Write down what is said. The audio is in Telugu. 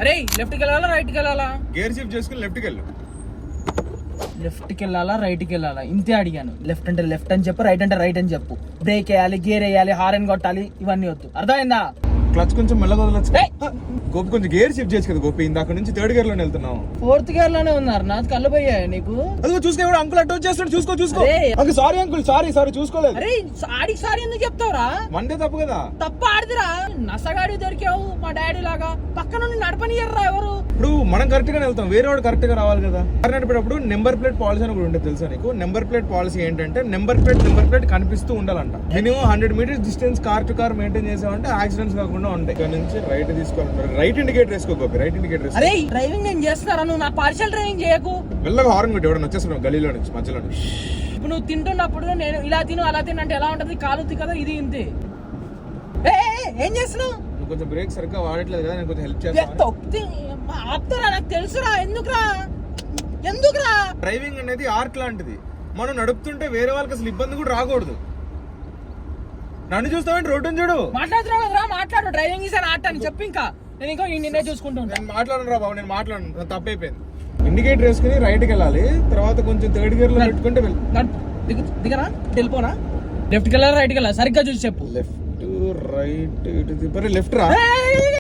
అరే లెఫ్ట్కి వెళ్ళాలా రైట్కి వెళ్ళాలా? గేర్ షిఫ్ట్ చేసుకుని లెఫ్ట్కి వెళ్ళు. లెఫ్ట్కి వెళ్ళాలా రైట్కి వెళ్ళాలా ఇంతే అడిగాను. లెఫ్ట్ అంటే లెఫ్ట్ అని చెప్పు, రైట్ అంటే రైట్ అని చెప్పు. బ్రేక్ వేయాలి, గేర్ వేయాలి, హార్న్ కొట్టాలి, ఇవన్నీ వద్దు. అర్థమైందా? క్లచ్ కొంచెం మెల్లగా వదలొచ్చు. గోపి కొంచెం గేర్ షిఫ్ట్ చేసి కదా గోపి, ఇందాక నుంచి థర్డ్ గేర్ లోనే వెళ్తున్నావు. ఫోర్త్ గేర్ లోనే ఉన్నారు. నాకు కళ్ళు పోయాయి నీకు. అదిగో చూసుకో, అంకుల్ అటు వచ్చేస్తాడు. చూసుకో. అంకుల్ సారీ అంకుల్, సారీ చూసుకోలేదు. అరే ఆడికి సారీ ఎందుకు చెప్తావురా? మందే తప్పు కదా. తప్పు ఆడిదిరా. నసగాడి దొరికావు మా డాడీ లాగా. పక్క నుండి నడపనియర్రా ఎవరు. ఇప్పుడు మనం కరెక్ట్ గానే వెళ్తాం, వేరే వాడు కరెక్ట్ గా రావాలి కదా. నడిపేటప్పుడు నెంబర్ ప్లేట్ పాలసీ అని కూడా ఉంటుంది తెలుసా నీకు? నెంబర్ ప్లేట్ పాలసీ ఏంటంటే నెంబర్ ప్లేట్ కనిపిస్తూ ఉండాలంట. Minimum 100 metres distance car to car maintain చేసామంటే యాక్సిడెంట్స్ కాకుండా ఉంటాయి. ఇక్కడ నుంచి రైట్ తీసుకోవాలి. రైట్ ఇండికేటర్ వేసుకో గోపి, రైట్ ఇండికేటర్ వేసుకో. అరే డ్రైవింగ్ నేను చేస్తారా, నువ్వు నా పార్షల్ డ్రైవింగ్ చేయకు. వెళ్ళగా హార్న్ పెట్టి ఎవడన్నా వచ్చేస్తున్నావు గలీలో నుంచి మధ్యలో నుంచి. ఇప్పుడు నువ్వు తింటున్నప్పుడు నేను ఇలా తిను అలా తిను అంటే ఎలా ఉంటది? కాలుద్ది కదా, ఇది ఇంతే. ఏం చేస్తున్నావు? నువ్వు కొంచెం బ్రేక్ సరిగ్గా వాడట్లేదు కదా, నేను కొంచెం హెల్ప్ చేస్తాను. ఆపుతారా? నాకు తెలుసురా. ఎందుకురా? డ్రైవింగ్ అనేది ఆర్ట్ లాంటిది. మనం నడుపుతుంటే వేరే వాళ్ళకి అసలు ఇబ్బంది కూడా రాకూడదు. నన్ను చూస్తావంటే రోడ్డుని చూడు. మాట్లాడుతున్నావు కదరా, మాట్లాడు. డ్రైవింగ్ ఈసారి ఆట అని చెప్పి ఇంకా నేను ఇంకో నిన్నే చూసుకుంటాను. నేను మాట్లాడను రా బాబు, నేను మాట్లాడను, తప్పైపోయింది. ఇండికేటర్ వేసుకుని రైట్కి వెళ్ళాలి, తర్వాత కొంచెం థర్డ్ గేర్ లో పెట్టుకుంటే దిగరా, వెళ్ళిపోనా? లెఫ్ట్కి వెళ్ళాలి రైట్కి వెళ్ళాలి? సరిగ్గా చూసి చెప్పు. లెఫ్ట్ రైట్ ఇటు లెఫ్ట్ రా.